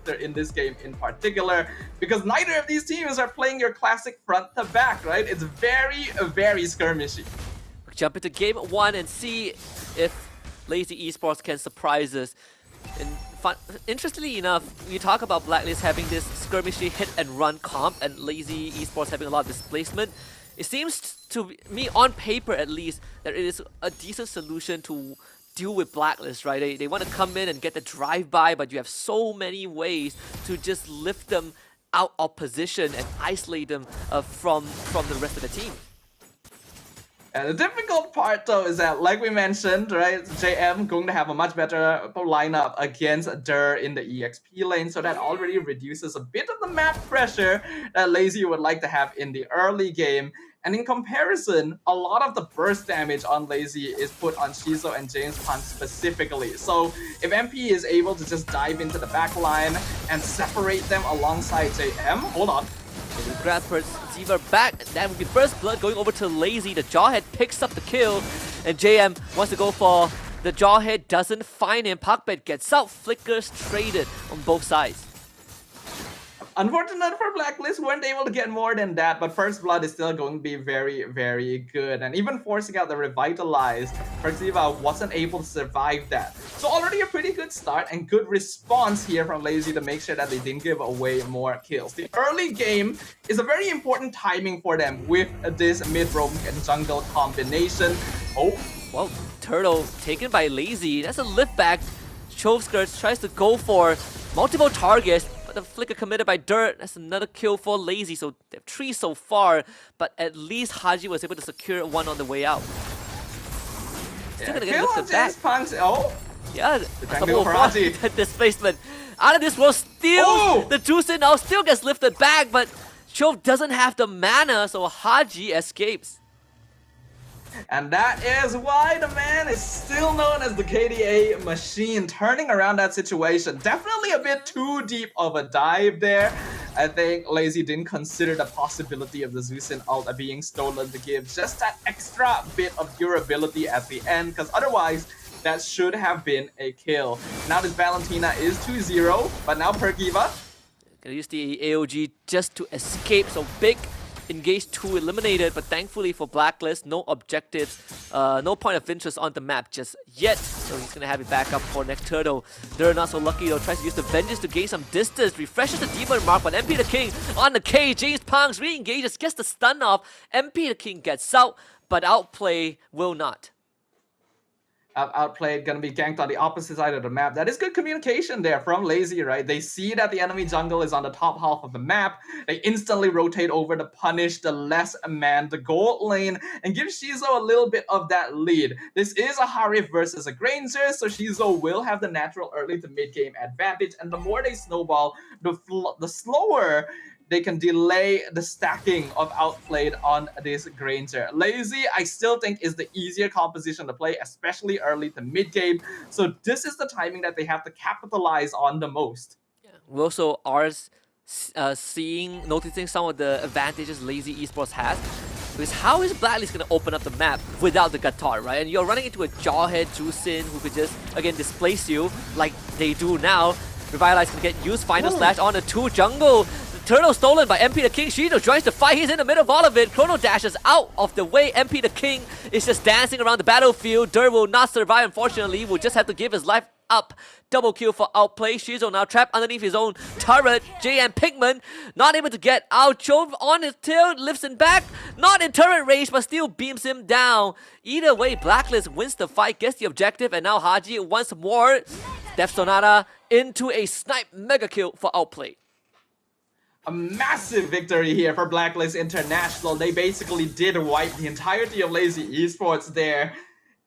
factor in this game in particular, because neither of these teams are playing your classic front to back, right? It's very, very skirmishy. We'll jump into game 1 and see if Lazy Esports can surprise us. And interestingly enough, you talk about BLACKLIST having this skirmishy hit and run comp and Lazy Esports having a lot of displacement. It seems to me, on paper at least, that it is a decent solution to deal with BLACKLIST, right? They want to come in and get the drive-by, but you have so many ways to just lift them out of position and isolate them from the rest of the team. And the difficult part though is that, like we mentioned, right, JM going to have a much better lineup against Dur in the EXP lane, so that already reduces a bit of the map pressure that Lazy would like to have in the early game. And in comparison, a lot of the burst damage on Lazy is put on Shizo and James Punk specifically. So if MP is able to just dive into the back line and separate them alongside JM, hold on. They grab Perceiver back, and that would be first blood going over to Lazy. The Jawhead picks up the kill, and JM wants to go for the Jawhead, doesn't find him. Puckbet gets out, Flickers traded on both sides. Unfortunate for BLACKLIST, weren't able to get more than that, but First Blood is still going to be very, very good. And even forcing out the Revitalize, Perciva wasn't able to survive that. So already a pretty good start and good response here from Lazy to make sure that they didn't give away more kills. The early game is a very important timing for them with this mid-roam and jungle combination. Oh, well, Turtle taken by Lazy. That's a lift back. Chovskirts tries to go for multiple targets, but the flicker committed by Dirt. That's another kill for Lazy, so they have 3 so far, but at least Haji was able to secure one on the way out. Still gonna get lifted back. Oh, yeah, a couple of displacement. Out of this world, steals the juice in now, still gets lifted back, but Chov doesn't have the mana, so Haji escapes. And that is why the man is still known as the KDA machine, turning around that situation. Definitely a bit too deep of a dive there. I think Lazy didn't consider the possibility of the Zeus'in ult being stolen to give just that extra bit of durability at the end, because otherwise that should have been a kill. Now this Valentina is 2-0, but now Perkiva gonna use the AOG just to escape, so big engage 2 eliminated, but thankfully for BLACKLIST, no objectives, no point of interest on the map just yet. So he's gonna have it back up for Necturdo. They're not so lucky though, tries to use the Vengeance to gain some distance, refreshes the Demon Mark, but MP the King on the K. James Punks re-engages, gets the stun off. MP the King gets out, but Outplay will not. Outplayed, gonna be ganked on the opposite side of the map. That is good communication there from Lazy, right? They see that the enemy jungle is on the top half of the map. They instantly rotate over to punish the less manned gold lane and give Shizo a little bit of that lead. This is a Harif versus a Granger, so Shizo will have the natural early to mid game advantage, and the more they snowball, the slower they can delay the stacking of Outplayed on this Granger. Lazy, I still think, is the easier composition to play, especially early to mid game. So this is the timing that they have to capitalize on the most. Yeah. We also are noticing some of the advantages Lazy Esports has. Because how is BLACKLIST going to open up the map without the Gatar, right? And you're running into a Jawhead Jusin who could just, again, displace you like they do now. Revitalize can get used, Final Slash on the 2 jungle. Turtle stolen by MP the King. Shido joins the fight. He's in the middle of all of it. Chrono dashes out of the way. MP the King is just dancing around the battlefield. Dur will not survive, unfortunately. Will just have to give his life up. Double kill for Outplay. Shizo now trapped underneath his own turret. JM Pigman not able to get out. Chove on his tail, lifts him back. Not in turret range, but still beams him down. Either way, BLACKLIST wins the fight, gets the objective, and now Haji once more. Death Sonata into a snipe mega kill for Outplay. A massive victory here for BLACKLIST International. They basically did wipe the entirety of Lazy Esports there.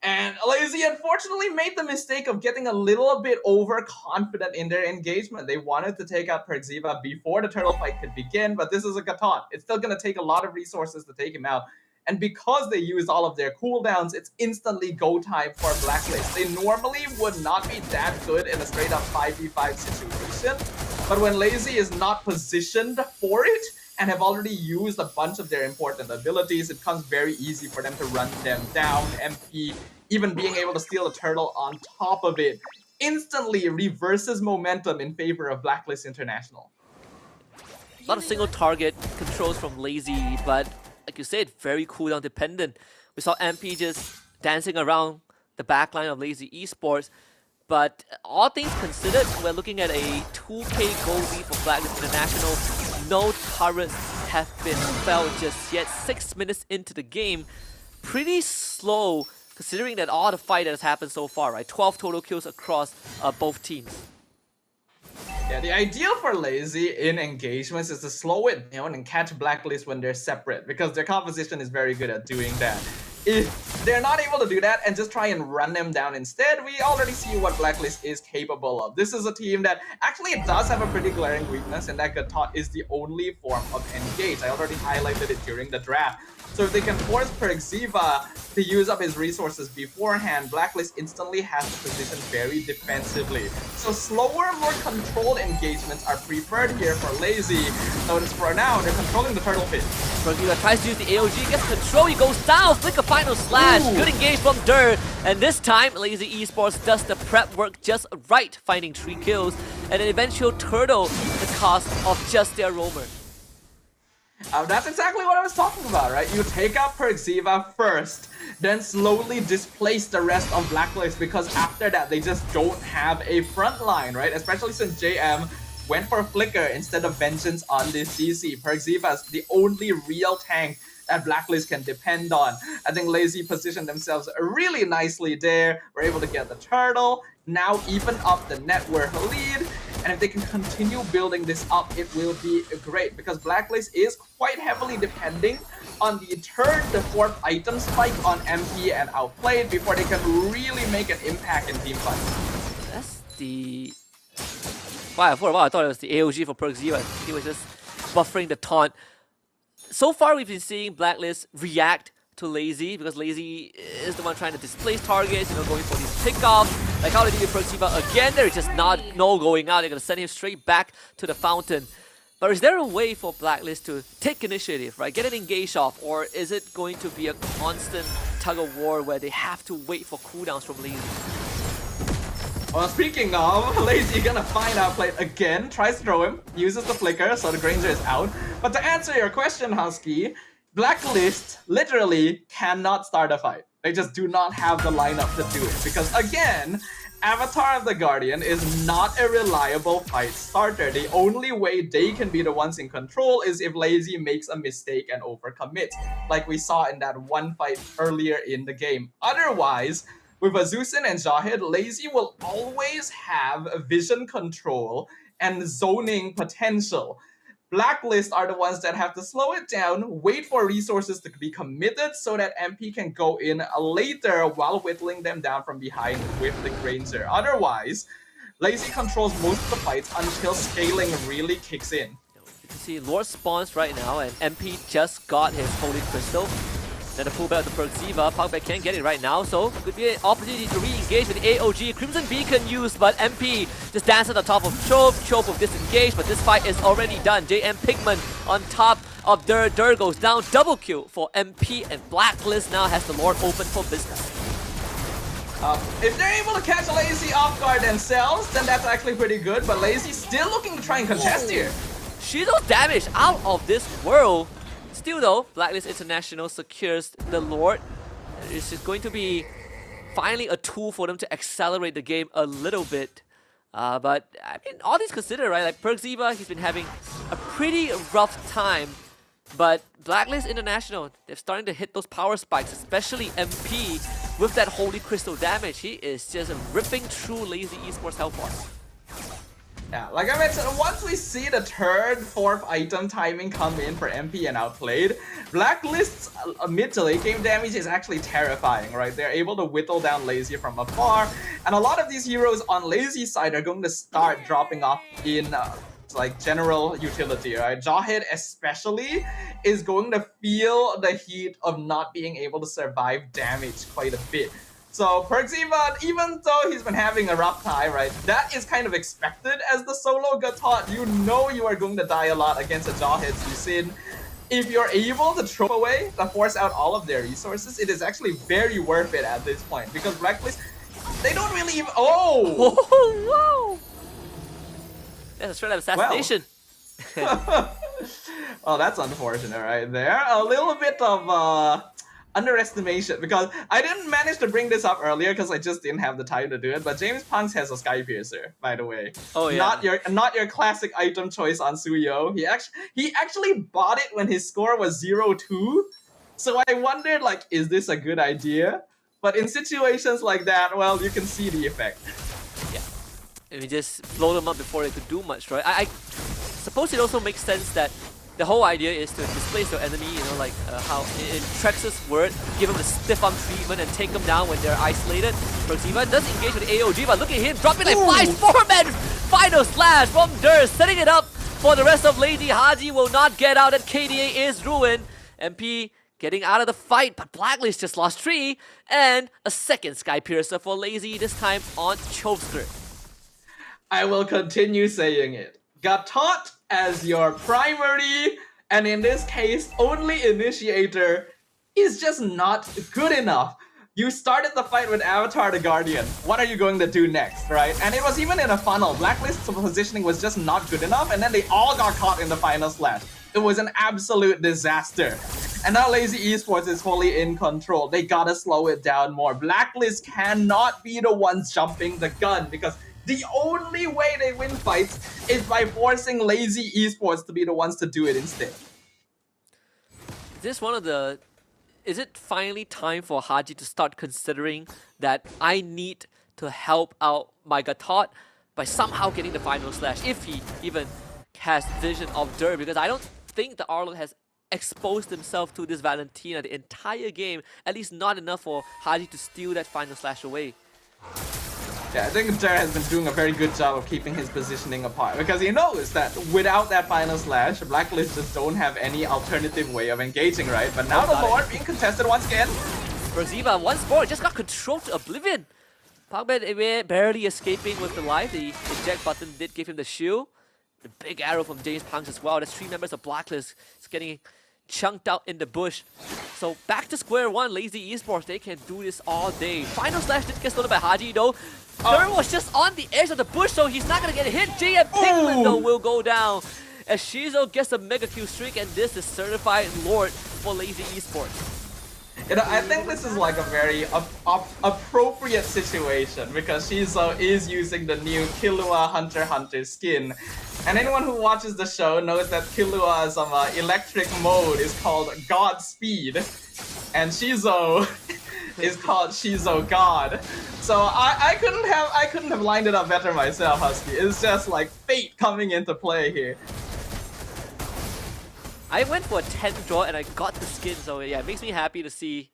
And Lazy unfortunately made the mistake of getting a little bit overconfident in their engagement. They wanted to take out Perziva before the turtle fight could begin, but this is a Catan. It's still going to take a lot of resources to take him out. And because they used all of their cooldowns, it's instantly go time for BLACKLIST. They normally would not be that good in a straight up 5v5 situation, but when Lazy is not positioned for it and have already used a bunch of their important abilities, it becomes very easy for them to run them down. MP even being able to steal a turtle on top of it instantly reverses momentum in favor of BLACKLIST International. A lot of single target controls from Lazy, but like you said, very cooldown dependent. We saw MP just dancing around the backline of Lazy eSports. But all things considered, we're looking at a 2k gold lead for BLACKLIST International. No turrets have been felled just yet. 6 minutes into the game. Pretty slow considering that all the fight that has happened so far, right? 12 total kills across both teams. Yeah, the idea for Lazy in engagements is to slow it down and catch BLACKLIST when they're separate, because their composition is very good at doing that. If they're not able to do that and just try and run them down instead, we already see what BLACKLIST is capable of. This is a team that actually does have a pretty glaring weakness, and that Gatot is the only form of engage. I already highlighted it during the draft. So if they can force Perxiva to use up his resources beforehand, BLACKLIST instantly has to position very defensively. So slower, more controlled engagements are preferred here for Lazy. Notice for now, they're controlling the turtle pit. Perxiva tries to use the AOG, gets control, he goes down, flick a final slash. Ooh. Good engage from Dur. And this time, Lazy eSports does the prep work just right, finding 3 kills and an eventual turtle at the cost of just their roamer. That's exactly what I was talking about, right? You take out Perxiva first, then slowly displace the rest of BLACKLIST, because after that, they just don't have a front line, right? Especially since JM went for Flicker instead of Vengeance on this CC. Perxiva is the only real tank that BLACKLIST can depend on. I think Lazy positioned themselves really nicely there. We're able to get the turtle, now even up the network lead. And if they can continue building this up, it will be great, because BLACKLIST is quite heavily depending on the third to fourth item spike on MP and Outplayed before they can really make an impact in team fights. That's the... Wow, for a while I thought it was the AOG for Perxiva. He was just buffering the taunt. So far we've been seeing BLACKLIST react to Lazy, because Lazy is the one trying to displace targets, you know, going for these pickoffs. Like how they did with Perxiva again, they're just no going out. They're going to send him straight back to the fountain. But is there a way for BLACKLIST to take initiative, right? Get an engage off, or is it going to be a constant tug of war where they have to wait for cooldowns from Lazy? Well, speaking of, Lazy gonna find Outplayed again, tries to throw him, uses the flicker, so the Granger is out. But to answer your question, Husky, BLACKLIST literally cannot start a fight. They just do not have the lineup to do it, because again, Avatar of the Guardian is not a reliable fight starter. The only way they can be the ones in control is if Lazy makes a mistake and overcommits, like we saw in that one fight earlier in the game. Otherwise, with Azusin and Jahid, Lazy will always have vision control and zoning potential. BLACKLIST are the ones that have to slow it down, wait for resources to be committed so that MP can go in later while whittling them down from behind with the Granger. Otherwise, Lazy controls most of the fights until scaling really kicks in. You can see Lord spawns right now, and MP just got his Holy Crystal. Then a pullback of the Perxiva. Pugback can't get it right now, so could be an opportunity to re-engage with the AOG. Crimson Beacon used, but MP just danced on the top of Chope. Chope will disengage, but this fight is already done. JM Pigman on top of Dur. Dur goes down. Double kill for MP, and BLACKLIST now has the Lord open for business. If they're able to catch Lazy off guard themselves, then that's actually pretty good, but Lazy still looking to try and contest here. Shield damage out of this world. Still though, BLACKLIST International secures the Lord. It's just going to be finally a tool for them to accelerate the game a little bit. But I mean, all these considered, right? Like Perxiva, he's been having a pretty rough time. But BLACKLIST International, they're starting to hit those power spikes, especially MP with that Holy Crystal damage. He is just ripping through Lazy eSports health bars. Yeah, like I mentioned, once we see the third, fourth item timing come in for MP and Outplayed, BLACKLIST's mid to late game damage is actually terrifying, right? They're able to whittle down Lazy from afar, and a lot of these heroes on Lazy's side are going to start dropping off in like general utility, right? Jahid especially is going to feel the heat of not being able to survive damage quite a bit. So Perxiva, even though he's been having a rough time, right, that is kind of expected as the solo Gatot. You know you are going to die a lot against a Jahid Zusin. If you're able to throw away to force out all of their resources, it is actually very worth it at this point, because BLACKLIST They don't really even... Oh! Oh, whoa! That's a straight up assassination. Well, that's unfortunate right there. A little bit of underestimation, because I didn't manage to bring this up earlier because I just didn't have the time to do it, but James Punks has a Sky Piercer, by the way. Oh yeah. Not your classic item choice on Suyo. He actually bought it when his score was 0-2. So I wondered, like, is this a good idea? But in situations like that, well, you can see the effect. Yeah. And we just blow them up before they could do much, right? I suppose it also makes sense that the whole idea is to displace your enemy, you know, like how in Trex's word, give him the stiff arm treatment and take them down when they're isolated. Proxiva does engage with the AOG, but look at him dropping like flies. 4-man final slash from Durst, setting it up for the rest of Lazy. Haji will not get out, and KDA is ruined. MP getting out of the fight, but BLACKLIST just lost 3, and a second Sky Piercer for Lazy, this time on Chovesker. I will continue saying it. Got taught as your primary, and in this case, only initiator, is just not good enough. You started the fight with Avatar the Guardian. What are you going to do next, right? And it was even in a funnel. BLACKLIST's positioning was just not good enough, and then they all got caught in the final slash. It was an absolute disaster. And now Lazy Esports is fully in control. They gotta slow it down more. BLACKLIST cannot be the ones jumping the gun, because the only way they win fights is by forcing Lazy Esports to be the ones to do it instead. Is it finally time for Haji to start considering that I need to help out my Gatot by somehow getting the final slash, if he even has vision of Dur? Because I don't think the Arlott has exposed himself to this Valentina the entire game, at least not enough for Haji to steal that final slash away. Yeah, I think Dur has been doing a very good job of keeping his positioning apart, because he knows that without that final slash, BLACKLIST just don't have any alternative way of engaging, right? But now the Lord being contested once again. Proxiva once more just got controlled to oblivion. Pugman barely escaping with the life. The eject button did give him the shield. The big arrow from James Punks as well. There's 3 members of BLACKLIST. It's getting chunked out in the bush. So back to square one. Lazy Esports, they can do this all day. Final slash did get stolen by Haji though. Dur was just on the edge of the bush, so he's not gonna get hit. JM Pigman though will go down as Shizo gets a mega kill streak, and this is certified Lord for Lazy Esports. You know, I think this is like a very appropriate situation, because Shizo is using the new Killua Hunter x Hunter skin. And anyone who watches the show knows that Killua's electric mode is called Godspeed, and Shizo is called Shizo God. So I couldn't have lined it up better myself, Husky. It's just like fate coming into play here. I went for a 10 draw and I got the skin, so yeah, it makes me happy to see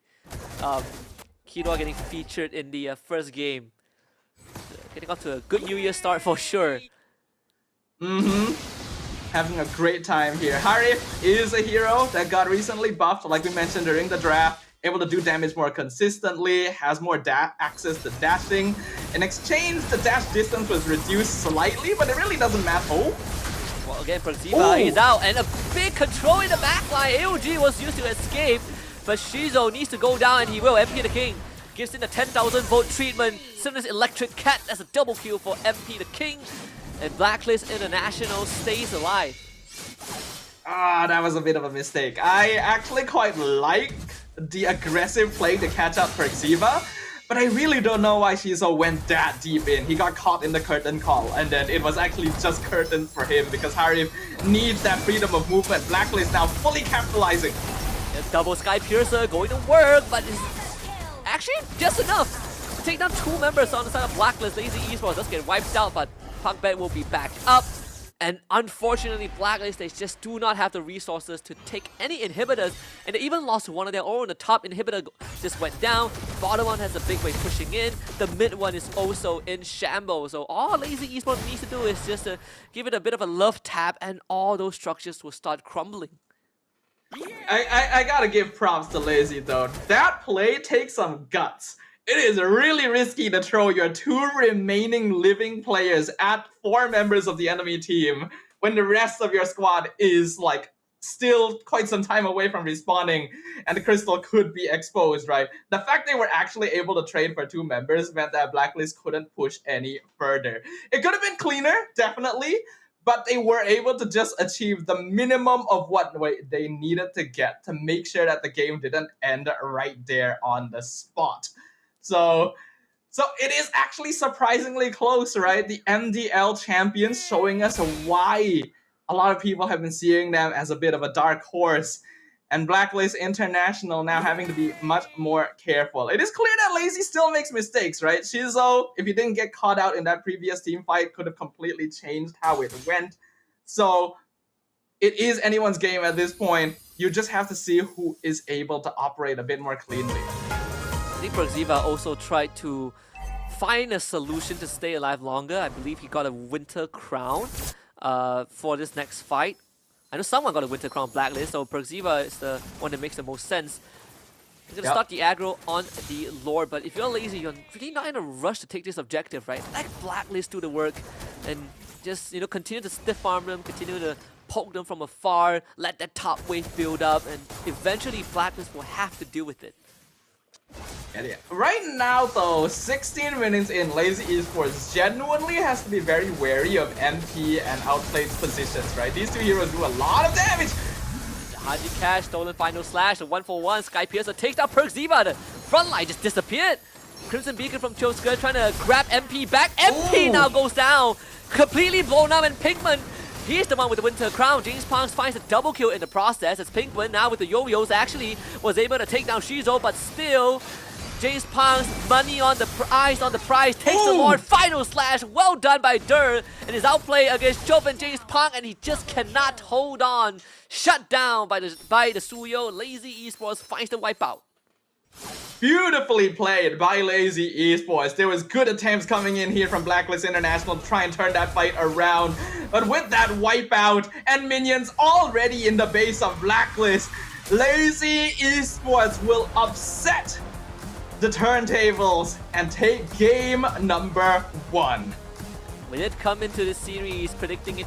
Killua getting featured in the first game. Getting off to a good New Year start for sure. Having a great time here. Harif is a hero that got recently buffed, like we mentioned during the draft. Able to do damage more consistently, has more access to dashing. In exchange, the dash distance was reduced slightly, but it really doesn't matter. Oh! Well, again, Proxiva is out, and a big control in the backline. AOG was used to escape, but Shizo needs to go down, and he will. MP the King gives in the 10,000 volt treatment. Similar Electric Cat, that's a double kill for MP the King. And BLACKLIST International stays alive. That was a bit of a mistake. I actually quite like the aggressive play to catch out Proxiva, but I really don't know why Shizo went that deep in. He got caught in the curtain call, and then it was actually just curtains for him, because Harif needs that freedom of movement. BLACKLIST now fully capitalizing. A double Sky Piercer going to work, but it's actually just enough to take down 2 members on the side of BLACKLIST. Lazy Esports does get wiped out, but Punkbet will be back up. And unfortunately, BLACKLIST, they just do not have the resources to take any inhibitors, and they even lost one of their own. The top inhibitor just went down. Bottom one has a big wave pushing in. The mid one is also in shambles. So all Lazy Esports needs to do is just to give it a bit of a love tap, and all those structures will start crumbling. I gotta give props to Lazy though. That play takes some guts. It is really risky to throw your 2 remaining living players at 4 members of the enemy team when the rest of your squad is like still quite some time away from respawning, and the crystal could be exposed, right? The fact they were actually able to trade for 2 members meant that Blacklist couldn't push any further. It could have been cleaner, definitely, but they were able to just achieve the minimum of what they needed to get to make sure that the game didn't end right there on the spot. So it is actually surprisingly close, right? The MDL champions showing us why a lot of people have been seeing them as a bit of a dark horse. And Blacklist International now having to be much more careful. It is clear that Lazy still makes mistakes, right? Shizo, if he didn't get caught out in that previous team fight, could have completely changed how it went. So it is anyone's game at this point. You just have to see who is able to operate a bit more cleanly. I think Perziva also tried to find a solution to stay alive longer. I believe he got a Winter Crown for this next fight. I know someone got a Winter Crown Blacklist, so Perziva is the one that makes the most sense. He's going to start the aggro on the Lord, but if you're lazy, you're really not in a rush to take this objective, right? Let Blacklist do the work and just, you know, continue to stiff arm them, continue to poke them from afar, let that top wave build up, and eventually Blacklist will have to deal with it. Yeah. Right now, though, 16 minutes in, Lazy Esports genuinely has to be very wary of MP and outplayed positions, right? These 2 heroes do a lot of damage. Haji Cash, stolen final slash, a 1-for-1. Sky Piercer takes down Perziva. The front line just disappeared. Crimson Beacon from Chosker trying to grab MP back. MP now goes down, completely blown up, and Pinkman, he's the one with the Winter Crown. James Punks finds a double kill in the process as Pinkman now with the yo-yos actually was able to take down Shizo, but still James Punks, money on the eyes on the prize, takes the Lord, final slash, well done by Dur, and his outplay against Chop and James Punk, and he just cannot hold on. Shut down by the Suyo. Lazy Esports finds the wipeout. Beautifully played by Lazy Esports. There was good attempts coming in here from Blacklist International to try and turn that fight around. But with that wipeout and minions already in the base of Blacklist, Lazy Esports will upset the turntables and take game number 1. We did come into this series predicting it